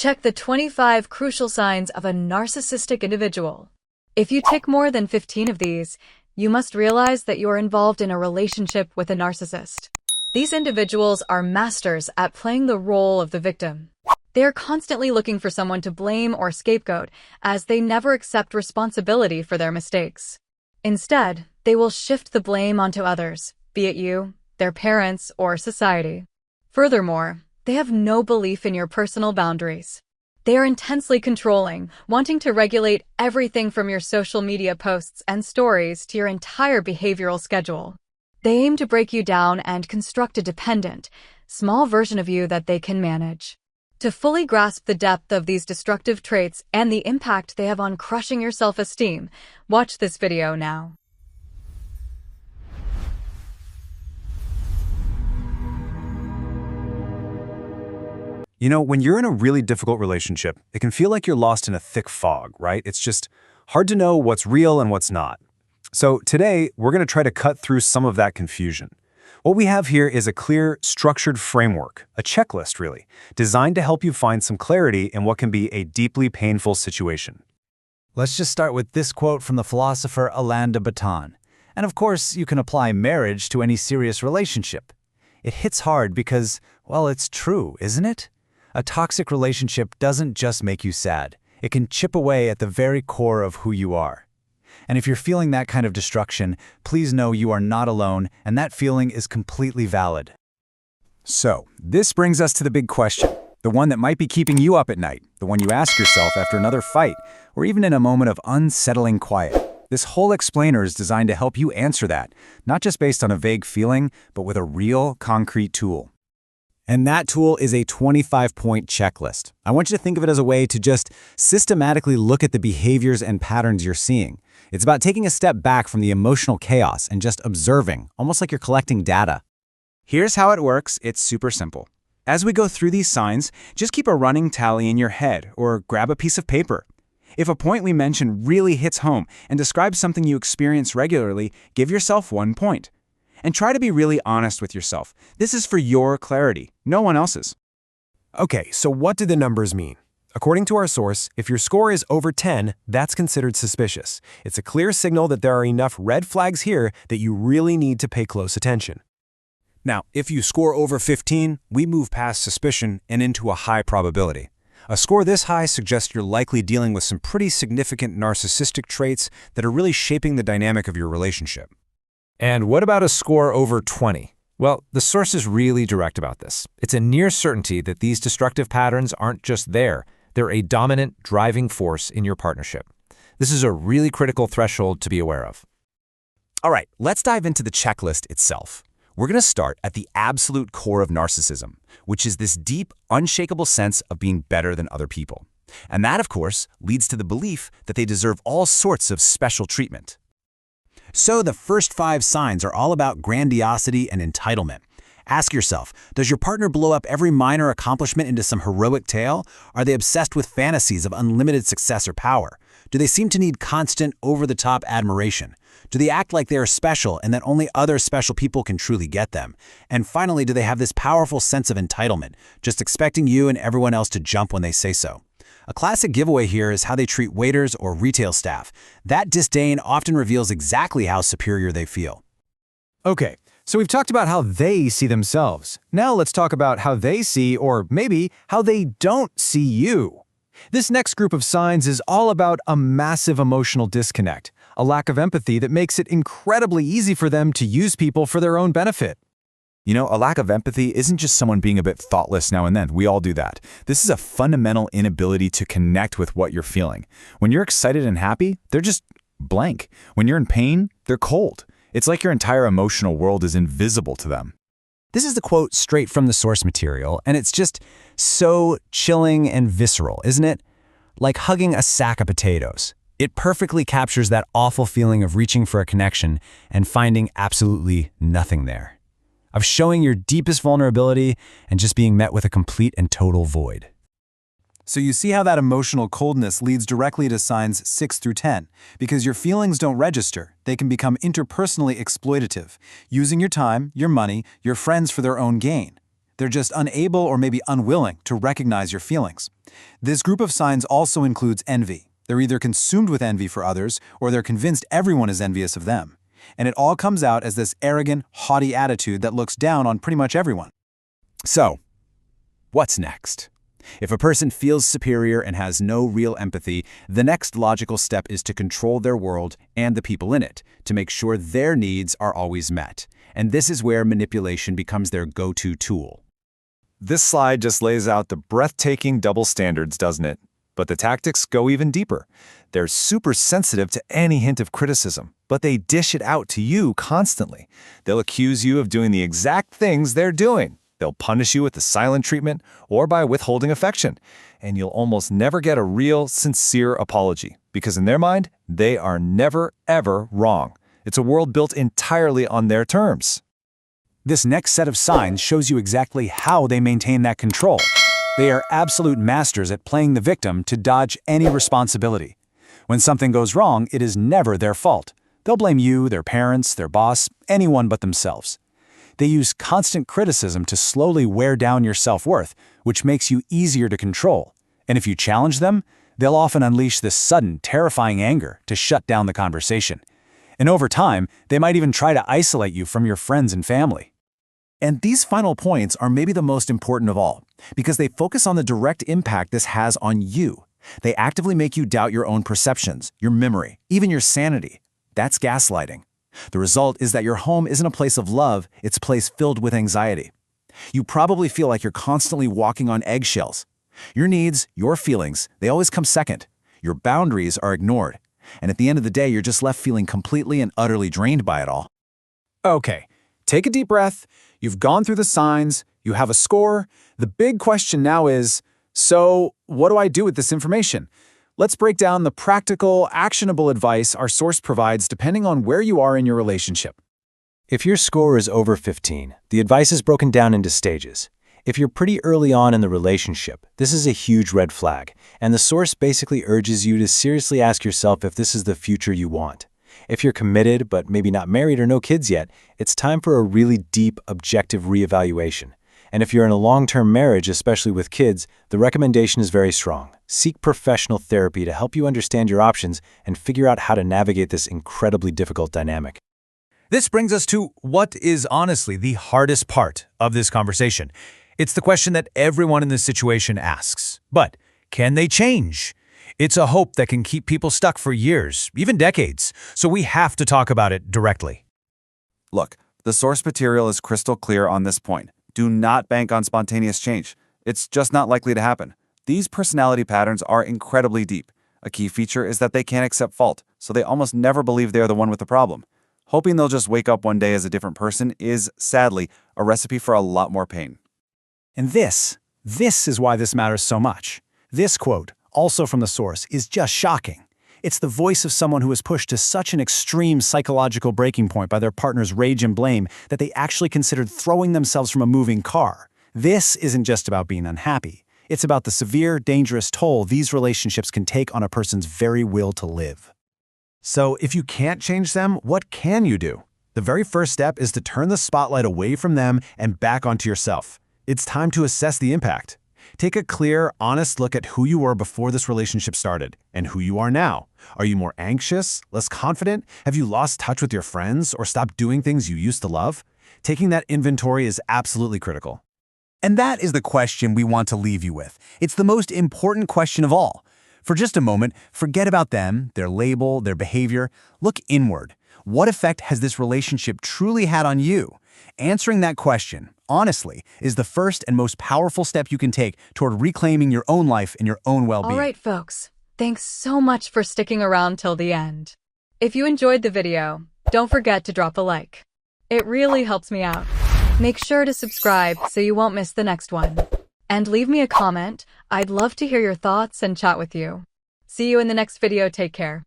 Check the 25 crucial signs of a narcissistic individual. If you tick more than 15 of these, you must realize that you are involved in a relationship with a narcissist. These individuals are masters at playing the role of the victim. They are constantly looking for someone to blame or scapegoat, as they never accept responsibility for their mistakes. Instead, they will shift the blame onto others, be it you, their parents, or society. Furthermore, they have no belief in your personal boundaries. They are intensely controlling, wanting to regulate everything from your social media posts and stories to your entire behavioral schedule. They aim to break you down and construct a dependent, small version of you that they can manage. To fully grasp the depth of these destructive traits and the impact they have on crushing your self-esteem, watch this video now. You know, when you're in a really difficult relationship, it can feel like you're lost in a thick fog, right? It's just hard to know what's real and what's not. So today, we're going to try to cut through some of that confusion. What we have here is a clear, structured framework, a checklist really, designed to help you find some clarity in what can be a deeply painful situation. Let's just start with this quote from the philosopher Alain de Botton. And of course, you can apply marriage to any serious relationship. It hits hard because, well, it's true, isn't it? A toxic relationship doesn't just make you sad. It can chip away at the very core of who you are. And if you're feeling that kind of destruction, please know you are not alone, and that feeling is completely valid. So, this brings us to the big question, the one that might be keeping you up at night, the one you ask yourself after another fight, or even in a moment of unsettling quiet. This whole explainer is designed to help you answer that, not just based on a vague feeling, but with a real, concrete tool. And that tool is a 25-point checklist. I want you to think of it as a way to just systematically look at the behaviors and patterns you're seeing. It's about taking a step back from the emotional chaos and just observing, almost like you're collecting data. Here's how it works. It's super simple. As we go through these signs, just keep a running tally in your head or grab a piece of paper. If a point we mention really hits home and describes something you experience regularly, give yourself 1 point. And try to be really honest with yourself. This is for your clarity, no one else's. Okay, so what do the numbers mean? According to our source, if your score is over 10, that's considered suspicious. It's a clear signal that there are enough red flags here that you really need to pay close attention. Now, if you score over 15, we move past suspicion and into a high probability. A score this high suggests you're likely dealing with some pretty significant narcissistic traits that are really shaping the dynamic of your relationship. And what about a score over 20? Well, the source is really direct about this. It's a near certainty that these destructive patterns aren't just there. They're a dominant driving force in your partnership. This is a really critical threshold to be aware of. All right, let's dive into the checklist itself. We're going to start at the absolute core of narcissism, which is this deep, unshakable sense of being better than other people. And that, of course, leads to the belief that they deserve all sorts of special treatment. So the first 5 signs are all about grandiosity and entitlement. Ask yourself, does your partner blow up every minor accomplishment into some heroic tale? Are they obsessed with fantasies of unlimited success or power? Do they seem to need constant, over-the-top admiration? Do they act like they are special and that only other special people can truly get them? And finally, do they have this powerful sense of entitlement, just expecting you and everyone else to jump when they say so? A classic giveaway here is how they treat waiters or retail staff. That disdain often reveals exactly how superior they feel. Okay, so we've talked about how they see themselves. Now let's talk about how they see, or maybe how they don't see you. This next group of signs is all about a massive emotional disconnect, a lack of empathy that makes it incredibly easy for them to use people for their own benefit. You know, a lack of empathy isn't just someone being a bit thoughtless now and then. We all do that. This is a fundamental inability to connect with what you're feeling. When you're excited and happy, they're just blank. When you're in pain, they're cold. It's like your entire emotional world is invisible to them. This is the quote straight from the source material, and it's just so chilling and visceral, isn't it? Like hugging a sack of potatoes. It perfectly captures that awful feeling of reaching for a connection and finding absolutely nothing there. Of showing your deepest vulnerability and just being met with a complete and total void. So you see how that emotional coldness leads directly to signs 6 through 10. Because your feelings don't register, they can become interpersonally exploitative, using your time, your money, your friends for their own gain. They're just unable or maybe unwilling to recognize your feelings. This group of signs also includes envy. They're either consumed with envy for others or they're convinced everyone is envious of them. And it all comes out as this arrogant, haughty attitude that looks down on pretty much everyone. So, what's next? If a person feels superior and has no real empathy, the next logical step is to control their world and the people in it, to make sure their needs are always met. And this is where manipulation becomes their go-to tool. This slide just lays out the breathtaking double standards, doesn't it? But the tactics go even deeper. They're super sensitive to any hint of criticism, but they dish it out to you constantly. They'll accuse you of doing the exact things they're doing. They'll punish you with the silent treatment or by withholding affection. And you'll almost never get a real, sincere apology, because in their mind, they are never, ever wrong. It's a world built entirely on their terms. This next set of signs shows you exactly how they maintain that control. They are absolute masters at playing the victim to dodge any responsibility. When something goes wrong, it is never their fault. They'll blame you, their parents, their boss, anyone but themselves. They use constant criticism to slowly wear down your self-worth, which makes you easier to control. And if you challenge them, they'll often unleash this sudden, terrifying anger to shut down the conversation. And over time, they might even try to isolate you from your friends and family. And these final points are maybe the most important of all, because they focus on the direct impact this has on you. They actively make you doubt your own perceptions, your memory, even your sanity. That's gaslighting. The result is that your home isn't a place of love, it's a place filled with anxiety. You probably feel like you're constantly walking on eggshells. Your needs, your feelings, they always come second. Your boundaries are ignored. And at the end of the day, you're just left feeling completely and utterly drained by it all. Okay, take a deep breath. You've gone through the signs. You have a score. The big question now is, so what do I do with this information? Let's break down the practical, actionable advice our source provides depending on where you are in your relationship. If your score is over 15, the advice is broken down into stages. If you're pretty early on in the relationship, this is a huge red flag, and the source basically urges you to seriously ask yourself if this is the future you want. If you're committed but maybe not married or no kids yet, it's time for a really deep, objective reevaluation. And if you're in a long-term marriage, especially with kids, the recommendation is very strong. Seek professional therapy to help you understand your options and figure out how to navigate this incredibly difficult dynamic. This brings us to what is honestly the hardest part of this conversation. It's the question that everyone in this situation asks. But can they change? It's a hope that can keep people stuck for years, even decades. So we have to talk about it directly. Look, the source material is crystal clear on this point. Do not bank on spontaneous change. It's just not likely to happen. These personality patterns are incredibly deep. A key feature is that they can't accept fault, so they almost never believe they're the one with the problem. Hoping they'll just wake up one day as a different person is, sadly, a recipe for a lot more pain. And this is why this matters so much. This quote, also from the source, is just shocking. It's the voice of someone who was pushed to such an extreme psychological breaking point by their partner's rage and blame that they actually considered throwing themselves from a moving car. This isn't just about being unhappy. It's about the severe, dangerous toll these relationships can take on a person's very will to live. So if you can't change them, what can you do? The very first step is to turn the spotlight away from them and back onto yourself. It's time to assess the impact. Take a clear, honest look at who you were before this relationship started and who you are now. Are you more anxious, less confident? Have you lost touch with your friends or stopped doing things you used to love? Taking that inventory is absolutely critical. And that is the question we want to leave you with. It's the most important question of all. For just a moment, forget about them, their label, their behavior. Look inward. What effect has this relationship truly had on you? Answering that question, honestly, is the first and most powerful step you can take toward reclaiming your own life and your own well-being. All right, folks. Thanks so much for sticking around till the end. If you enjoyed the video, don't forget to drop a like. It really helps me out. Make sure to subscribe so you won't miss the next one. And leave me a comment. I'd love to hear your thoughts and chat with you. See you in the next video. Take care.